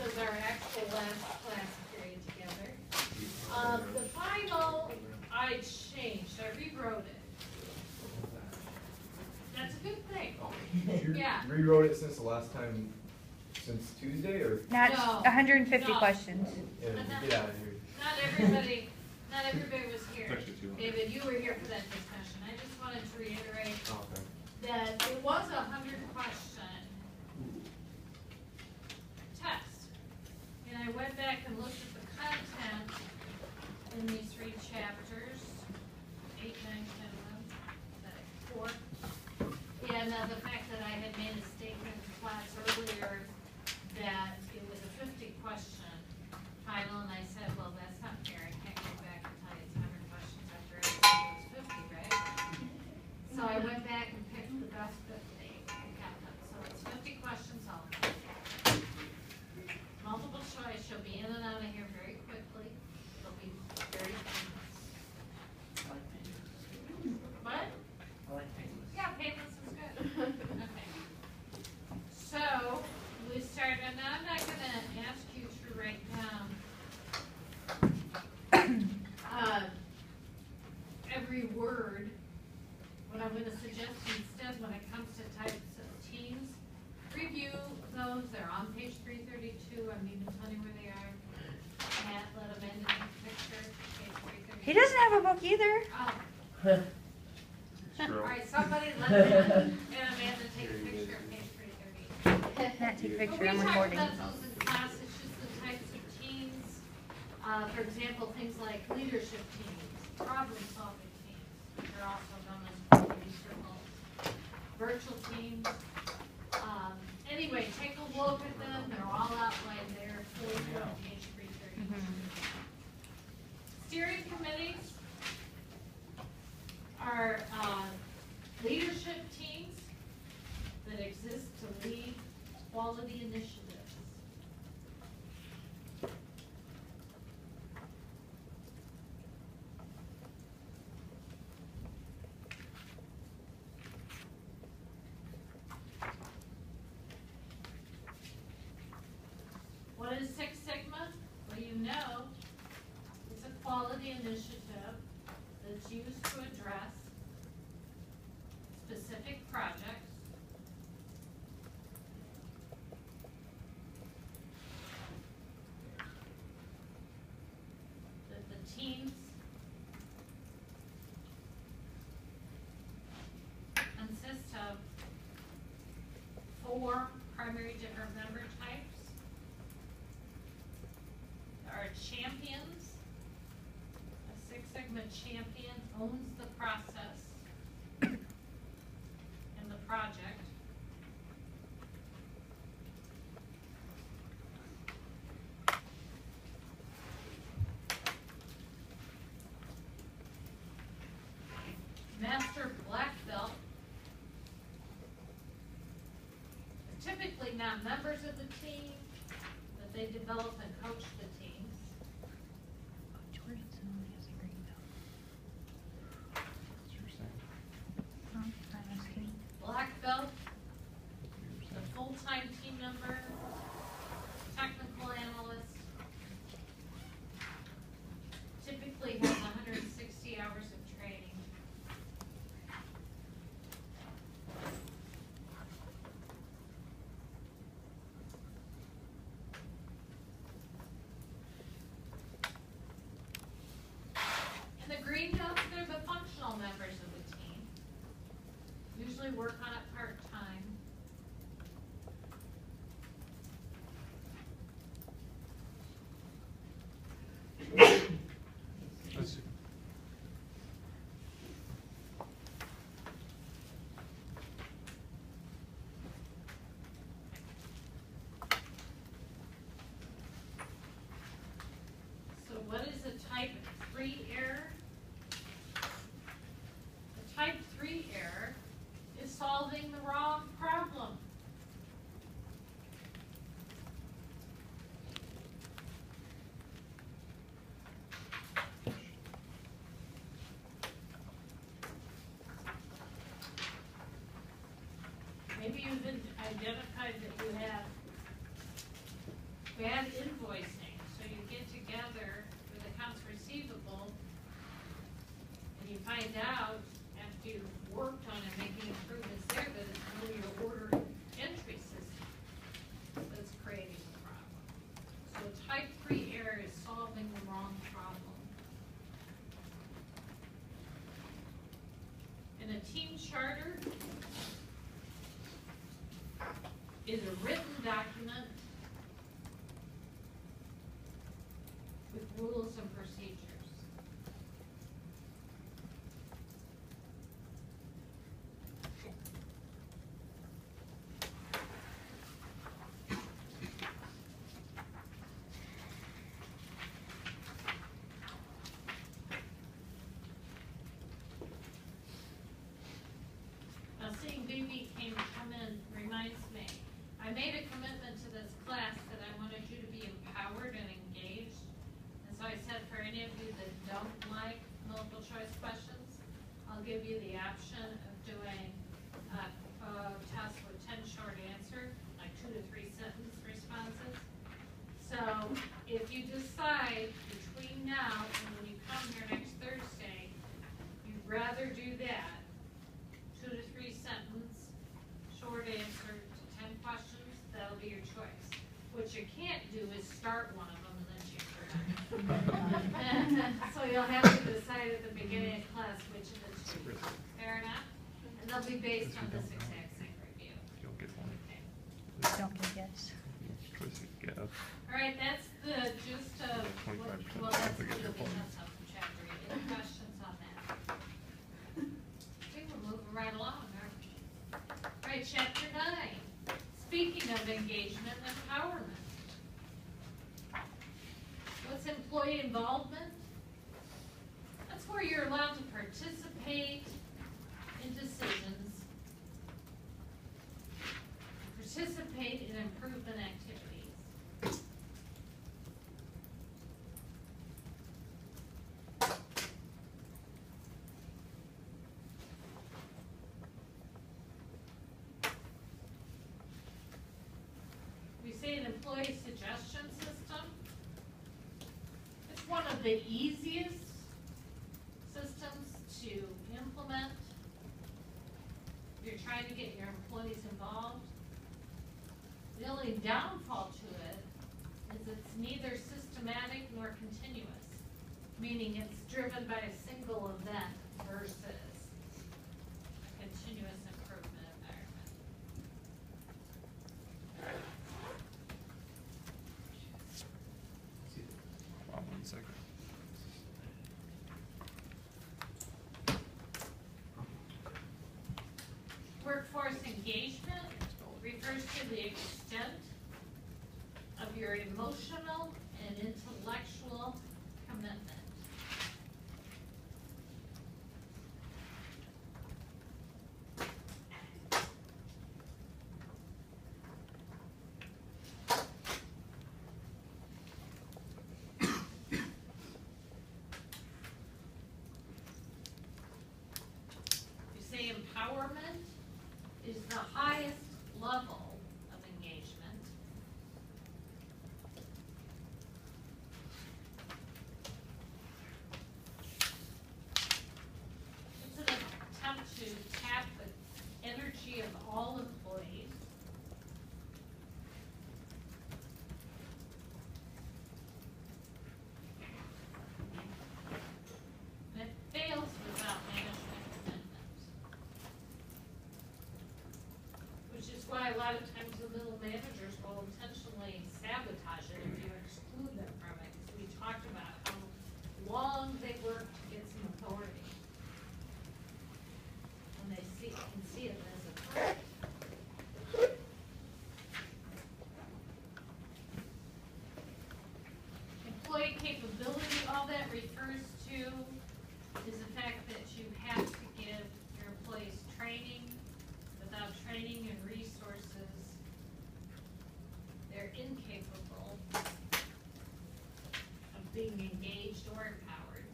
This is our actual last class period together. The final, I changed, I rewrote it. That's a good thing. You Yeah. rewrote it since the last time, since Tuesday, or? Not No. 150 No. questions. Yeah, get out of here. Not everybody was here. Actually, 200. David, you were here for that discussion. I just wanted to reiterate Oh, okay. that it was a 100-question test. And I went back and looked at the content in these 3 chapters, 8, 9, 10, 11, 4. And the fact that I had made a statement in class earlier that it was a 50-question final, and I said, well, that's not fair. I can't go back and tell you it's 100 questions after I said it was 50, right? So I went back and picked the best 50 and got them. So it's 50 questions only. Multiple choice. You'll be in and out of here very quickly. It'll be very painless. What? Yeah, painless is good. Okay. So we start, and I'm not going to ask you to write down every word. What I'm going to suggest instead, when it comes to types of teams, review those. They're on page 332. I'm even telling you where they are. Matt, let Amanda take a picture. Page 332. He doesn't have a book either. Oh. All right, somebody let Amanda take a picture of page 330. Not take a picture, We I'm talked recording. about those in class. It's just the types of teams. For example, things like leadership teams, problem-solving teams. They're also known as community circles. Virtual teams. Anyway, take a look at them. They're all outlined there for you on page 330. Steering committees are leadership teams that exist to lead quality initiatives. What is Six Sigma? Well, you know, it's a quality initiative that's used to address specific projects that the teams consist of 4 primary different member types. There are champions. A Six Sigma champion owns the process and the project. Master black belt are typically not members of the team, but they develop and coach the teams. Black belt, the full-time team member, technical analyst, typically has 160 hours of training. And the green belts, they're the functional members of the team. Usually work on it part-time. So what is a type 3 error? A type 3 error is solving the wrong problem. Maybe you've identified that you have bad invoicing, so you get together with accounts receivable, and you find out after you've worked on it, making improvements there, that it's really your order entry system that's creating the problem. So a type 3 error is solving the wrong problem. And a team charter is a written document with rules and procedures. Now, seeing BB come in reminds me, I made a commitment to this class that I wanted you to be empowered and engaged. And so I said, for any of you that don't like multiple choice questions, I'll give you the option of doing a test with 10 short answer, like 2 to 3 sentence responses. So if you decide between now and when you come here next Thursday, you'd rather do that, 2 to 3 sentence, short answer to 10 questions, that'll be your choice. What you can't do is start one of them and then change your mind. So you'll have to decide at the beginning of class which of the two. Fair enough? And they'll be based on this exact same review. You'll get one. Okay. Don't get yes. Choice of guess. All right, that's the gist of, 25% well, that's of the the get your details of from chapter 8. Any questions on that? Okay, we're moving right along. All right, chapter 9. Speaking of engagement and empowerment. What's employee involvement? That's where you're allowed to participate in decisions, participate in improvement activities. We say an employee suggestion system. It's one of the easiest systems to implement. If you're trying to get your employees involved. The only downfall to it is it's neither systematic nor continuous, meaning it's driven by a single event versus a continuous improvement environment. Hold on 1 second. Workforce engagement refers to the extent of your emotional and intellectual commitment. You say empowerment is the highest level of engagement. It's an attempt to tap the energy of all employees. And it fails without management commitment. Which is why a lot of times the middle managers will intentionally sabotage it if you exclude them from it. Because we talked about how long they work to get some authority. When they can see it as authority. Employee capability, all that refers to is the fact that you have to give your employees training. Without training and resources, they're incapable of being engaged or empowered.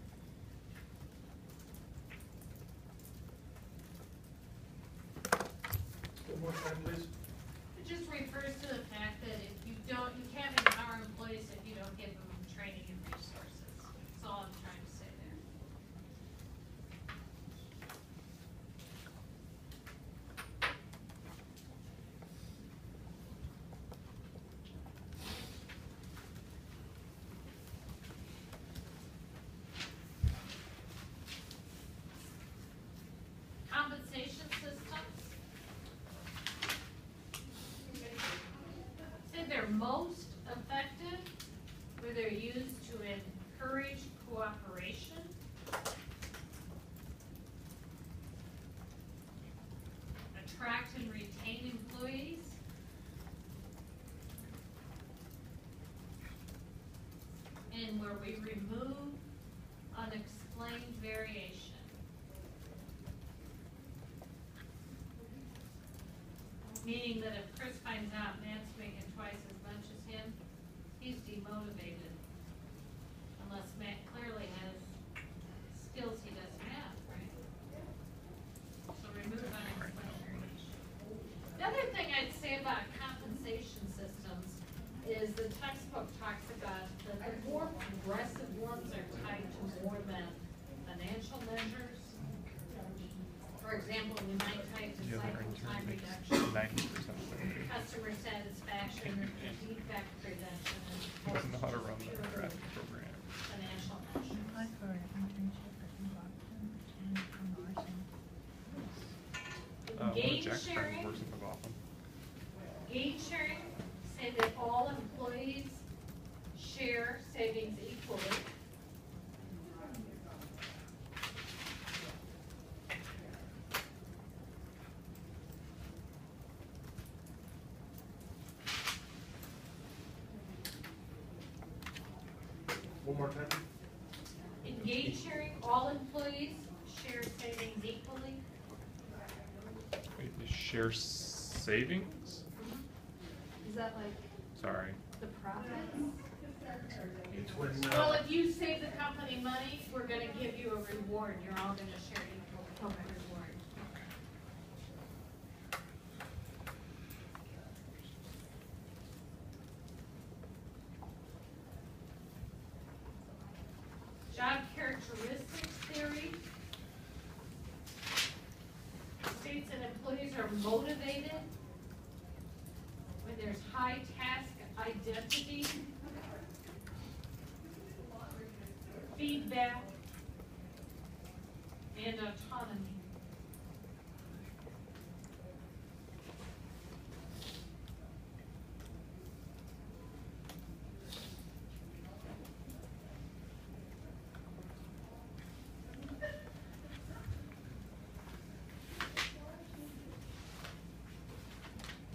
One more time, please. It just refers to the fact that if you can't empower most effective, where they're used to encourage cooperation, attract and retain employees, and where we remove unexplained variation. Meaning that if Chris finds out Matt's making twice as much as him, he's demotivated. Unless Matt clearly has skills he doesn't have, right? So remove unexplained variation. The other thing I'd say about compensation systems is the textbook talks about that the more progressive ones are tied to more than financial measures. For example, we might tie it to The other cycle time intern makes reduction, 90% customer satisfaction, defect prevention, and He doesn't know how to run the graphic program. financial measures. Apply for an internship at New Boston and promotion. Gain Jack's friend sharing, works in McLaughlin. gain sharing, say that all employees share savings equally. One more time? In gain sharing, all employees share savings equally. Wait, they share savings? Is that like Sorry. the profits? It's when, Well, if you save the company money, we're gonna give you a reward, you're all gonna share equal reward. Job characteristics theory states that employees are motivated when there's high task identity, feedback, and autonomy.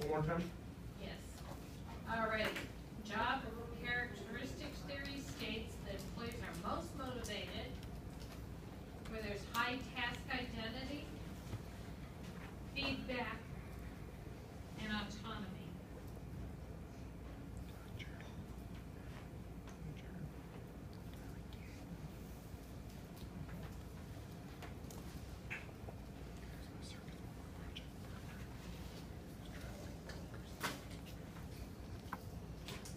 one more time? Yes. All right. Job characteristics theory states that employees are most motivated where there's high task identity, feedback, and autonomy.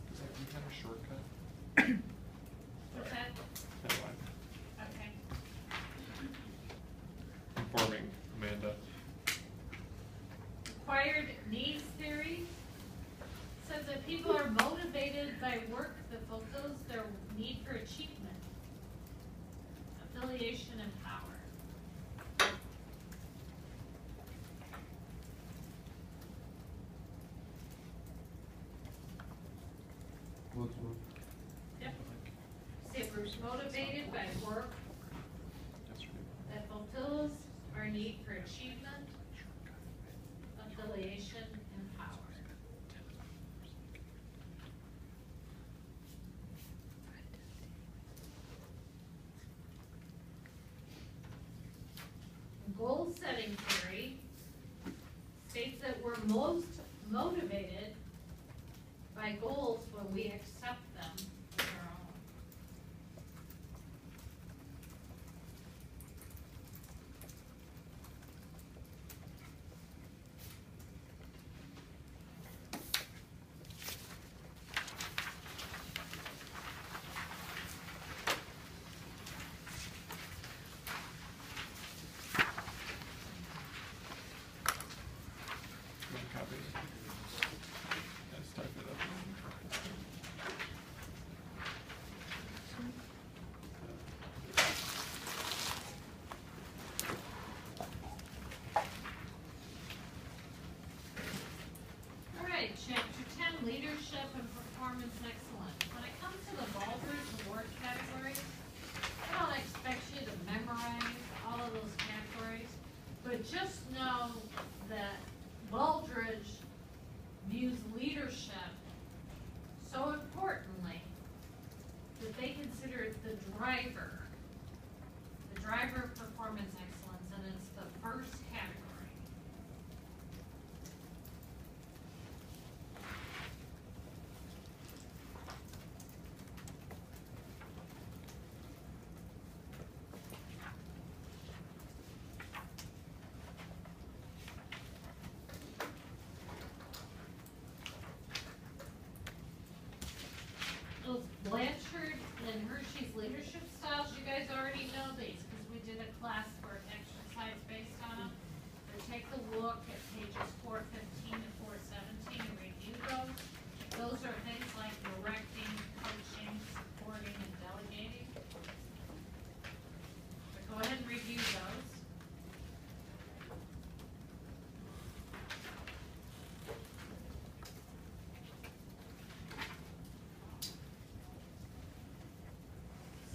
Does that you have a shortcut? What's that? Never mind. Okay. Informing Amanda. Acquired needs theory says that people are motivated by work that fulfills their need for achievement, affiliation, and power. Looks good. Yep. Say we're motivated by work Yesterday. that fulfills our need for achievement, affiliation, and power. Goal setting theory states that we're most motivated by goals when we accept them as our own. You want a copy? performance excellence. When it comes to the Baldridge award categories, I don't expect you to memorize all of those categories, but just know that Baldridge views leadership so importantly that they consider it the driver of performance excellence, and it's the first category. Those Blanchard and Hershey's leadership styles, you guys already know these, because we did a class for exercise based on them. So take a look at pages 415 to 417 and review those. Those are things like directing, coaching, supporting, and delegating. So go ahead and review those.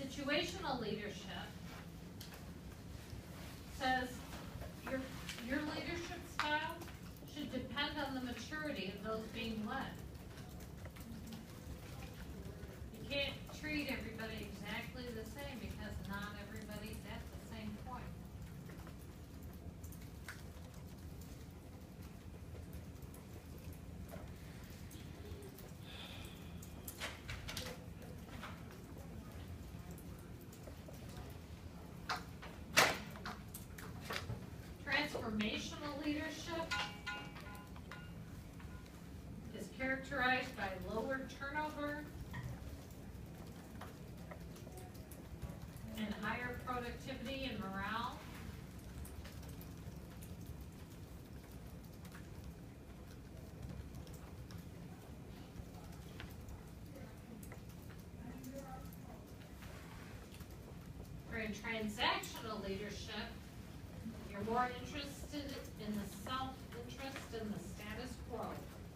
Situational leadership says your leadership style should depend on the maturity of those being led. You can't treat everybody exactly the same because not everybody's at the same point. Transformational leadership is characterized by lower turnover and higher productivity and morale. Or in transactional leadership, you're more interested in the self-interest and the status quo,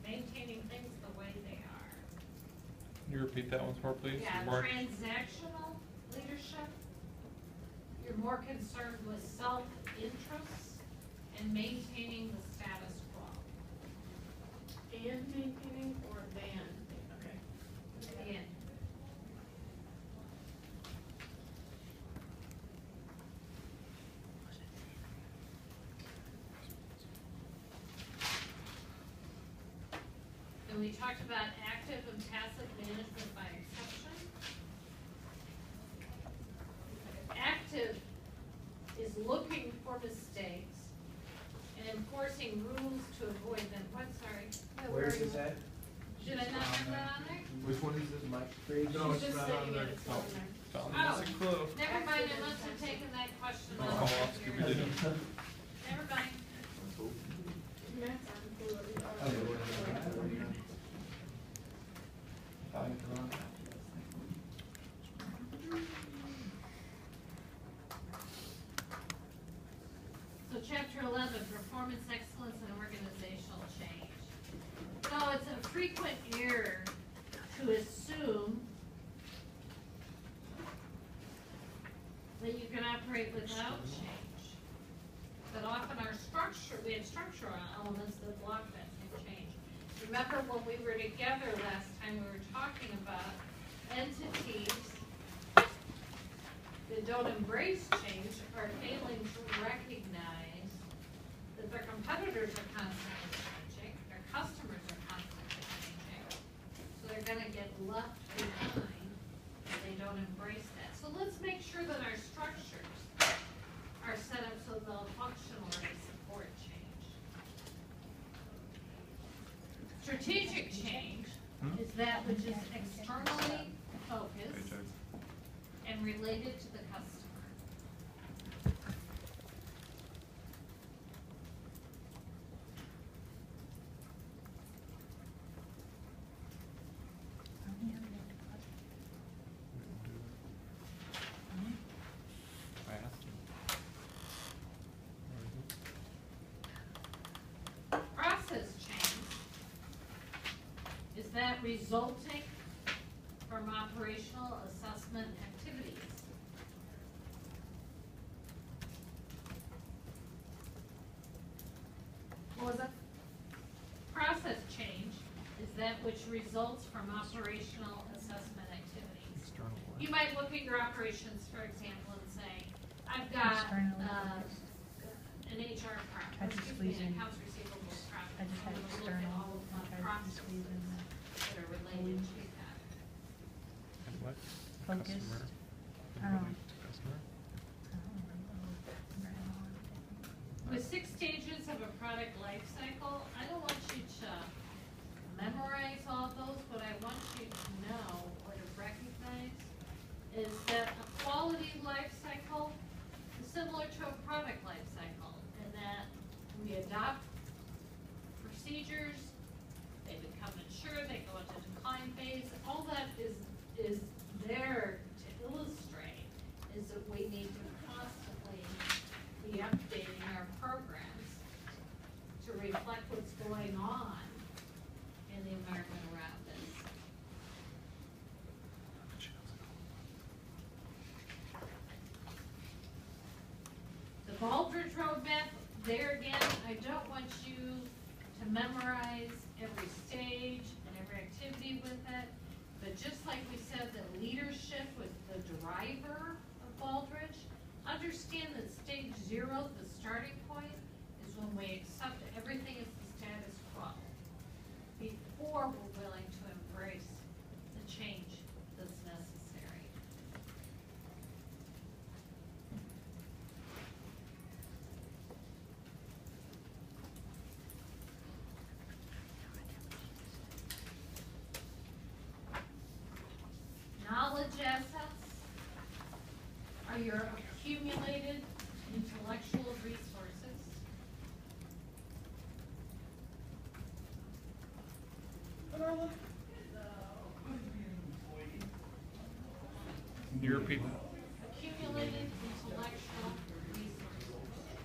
maintaining things the way they are. Can you repeat that once more, please? Yeah, More- transactional leadership, you're more concerned with self-interest and maintaining the status quo. And maintaining or than, okay. And And we talked about active and passive management by exception. Active is looking for mistakes and enforcing rules to avoid them. What, sorry? Where is this at? Should I not have that on there? Which one is this, Mike? Page? No, it's just saying it, it's on there. Found the Oh. missing clue. Never mind, I must have taken that question Oh, out. I'll Scooby-Doo. Never mind. Matt's on blue, Oh, yeah, what is that? What do you got? So chapter 11, performance excellence and organizational change. So it's a frequent error to assume that you can operate without change. But often our structure, we have structural elements that block that change. Remember when we were together last time, we were talking about entities that don't embrace change are failing to recognize that their competitors are constantly changing, their customers are constantly changing. So they're gonna get left behind if they don't embrace that. So let's make sure that our structures are set up so they'll functionally support change. Strategic change is that which is externally focused and related to the customer. I asked him. Process change is that resulting from operational assessment activities? What was it? Process change is that which results from operational assessment activities. External one. You might look at your operations, for example, and say, I've got, External. an HR Tried problem, to excuse me, squeeze an in. accounts receivable problem. I just So had we'll look at external, all of I the tried to processes squeeze in the that are related to that. And what? focus. Customer. I don't know. To customer. With 6 stages of a product life cycle, I don't want you to memorize all of those. What I want you to know or to recognize is that a quality life cycle is similar to a product life cycle, in that we adopt procedures, they become mature, they go into decline phase. All that is there to illustrate is that we need to constantly be updating our programs to reflect what's going on in the environment around us. The Baldrige roadmap, there again, I don't want you to memorize every stage and every activity with it, but just like we said that leadership was the driver of Baldrige, understand that stage 0, the starting point, is when we accept everything as the status quo, before we're willing to embrace the change that's necessary. Knowledge assets are your accumulated intellectual resources. Can you repeat that? Accumulated intellectual resources.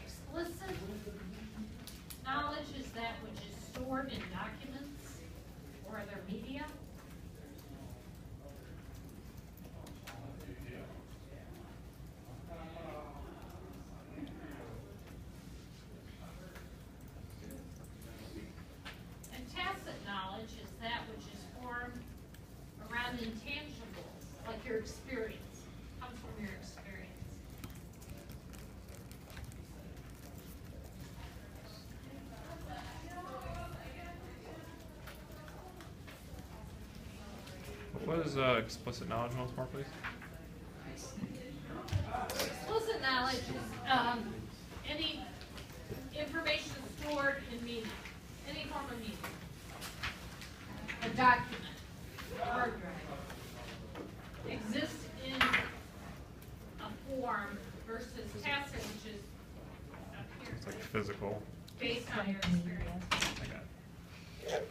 Explicit knowledge is that which is stored in documents or other media. And tacit knowledge is that which is formed around intangibles, like your experience, comes from your experience. What is explicit knowledge once more, please? Explicit knowledge is any information stored in media, any form of media. A document, a hard drive, exists in a form versus tacit, which is up here, It's like physical. based on your Like media. experience. I got it.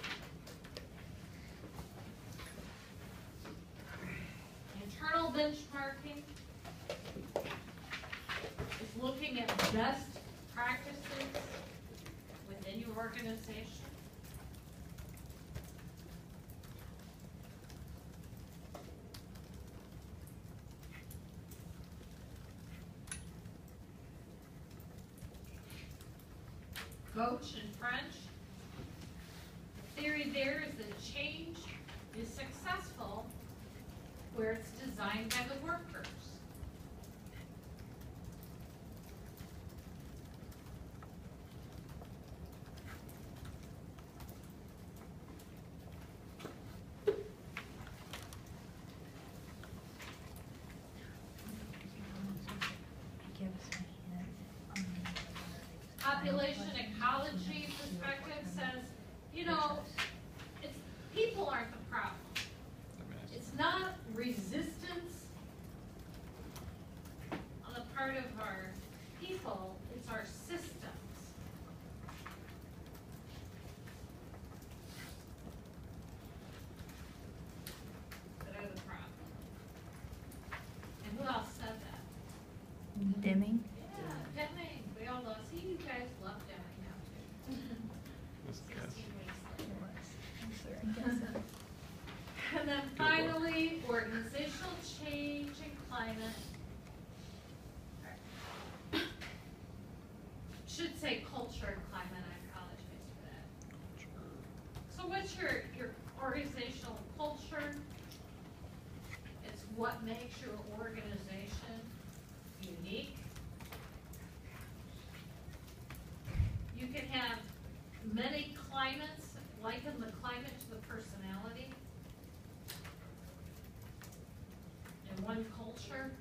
Internal benchmarking is looking at best practices within your organization. Coach and French. The theory there is that change is successful where it's designed by the workers. Give us a hint on the- Population ecology perspective says, you know, it's, people aren't the problem. It's not resistance on the part of our people, it's our systems. That are the problem. And who else? Deming? Yeah, Deming, we all love, see, you guys love Deming now too. This guess. 16 weeks It later. was. I'm sorry. And then finally, organizational change and climate. Should say culture and climate, I apologize for that. So what's your organizational culture? It's what makes your organization unique. You can have many climates, liken the climate to the personality. And one culture.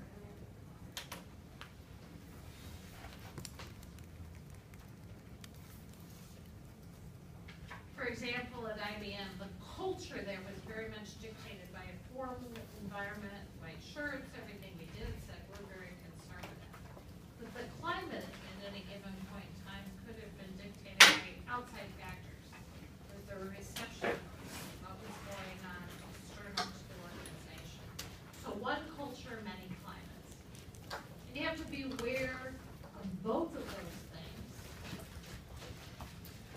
For example, at IBM, the culture there was very much dictated by a formal environment, white shirts, everything we did said we're very conservative. But the climate at any given point in time could have been dictated by outside factors. Was there a reception? What was going on external to the organization? So one culture, many climates. And you have to be aware of both of those things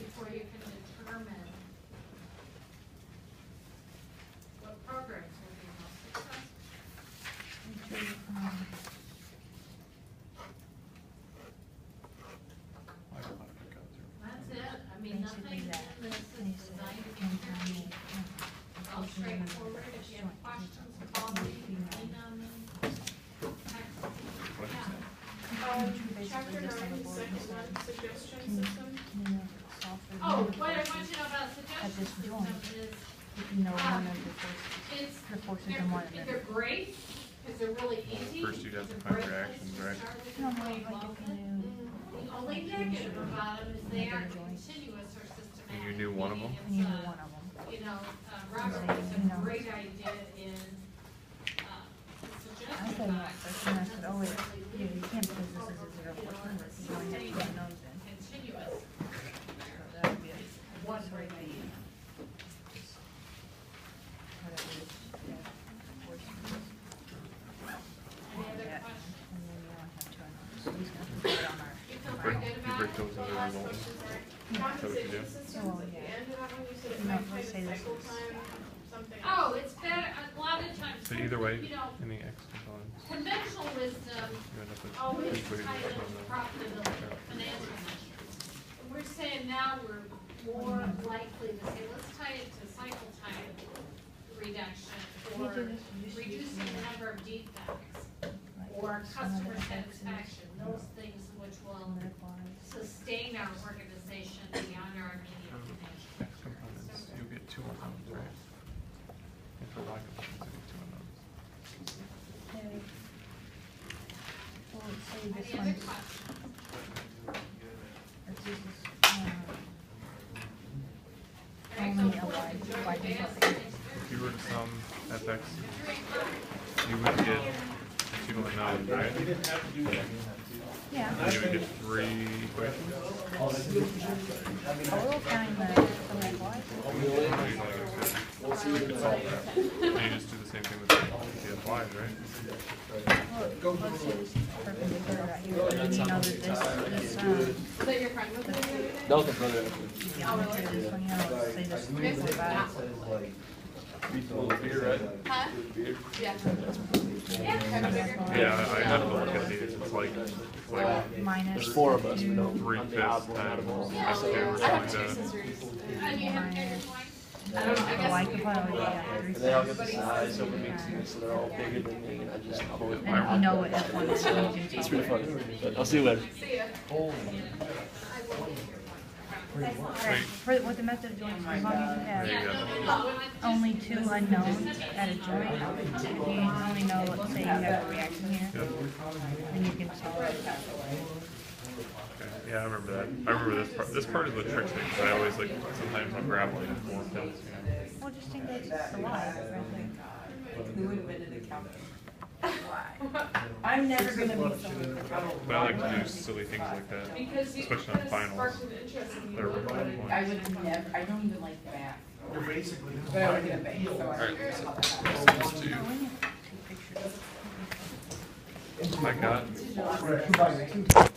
before you can determine what programs will be most successful. I don't know how to pick up through. That's it. I mean, nothing Basically in that. this They is said designed to be can tell me, perfect. It's all straightforward. If you have questions, call me, email me. Text me. What is Yeah. that? Chapter 9, second one, suggestion system. Can you know if it's software? Oh, what I want you to know about At suggestion this system joint. is, If you know one of the forces, it's, the forces in one of them. they're great, because they're really easy. First you'd have to It's a find great reactions, place to right? start with No, your no, play like if you involvement. knew, The only negative about them is they aren't Joints. continuous or systematic. And you knew one of them? meaning and you it's, knew one of them. You know, Robert Say, has you know. a great idea in, the suggestion I said box. that first, and I said, oh, wait, Necessarily you can't because lead this is a to, zero you know, point number, it's you only have to sustained, know then. continuous. So that would be a One sort great of idea. whatever it is, yeah, forces. Any other Yeah, questions? and then you only have two unknowns, so he's gonna put it on our. You feel Break, pretty good you about break it? those other Last results. question, sorry. that what you Compensation do? systems, Oh, at the yeah. end of that one, you said it No, might let's type say this cycle is- time, something. Oh, it's better, a lot of times. So either way, You know, any X components, conventional wisdom you end up with always equations tied from into the. profitability, financial measures. And we're saying now we're more likely to say, let's tie it to cycle time reduction or reducing the number of defects or customer satisfaction, those things which will sustain our organization beyond our immediate financial. X components, you'll get two unknowns, right? And for Y components, you get two unknowns. Okay. Well, let's say Any this other one's, questions? let's use this, Right, only so a fourth Y, and joint Y data component. science. If you were to sum FX, Three, you would get two unknowns, right? Yeah. And you would get three equations. A little counting the Y. You could solve that. And you just do the same thing with the FYs, right? Well, let's say this is perpendicular right here, and you know that this, Was that your friend with me the other day? No, the brother. the geometry of this one, you know, say this is 3.5. Beer, right? Huh? Beer. Yeah. Yeah, I have to look at these, it's like Minus. There's four of us, we 2 don't. three I'm the fifths odd one out of times all. Yeah, S well, two or I something have like two that. scissors. And you have your point? I don't know, I The Y guess. component would be at And 3 they all get the fifths. size over me too, so they're all bigger than me, and I just, I'm always. And you know what F1 is, so you can It's solve pretty it. fun, but I'll see you later. See ya. Right, for, with the method of joints, as long as you There you have go. only two unknowns at a joint, if you only know, let's say you have a reaction here, Yep. then you can solve it. Okay. Yeah, I remember that. I remember this part. This part is what tricks me, because I always like, sometimes I'm grappling with more things, you know. Well, just think that's the Y right there. Who invented accounting? I'm never gonna be someone for trouble. But I like to do silly things like that, Because you especially on kind of finals. sparked an interest in They're you. recorded I points. would never, I don't even like math, You're basically but I would get a bank, so I Alright, figured out how that let's happened. do Oh, we need two pictures. I got. Right,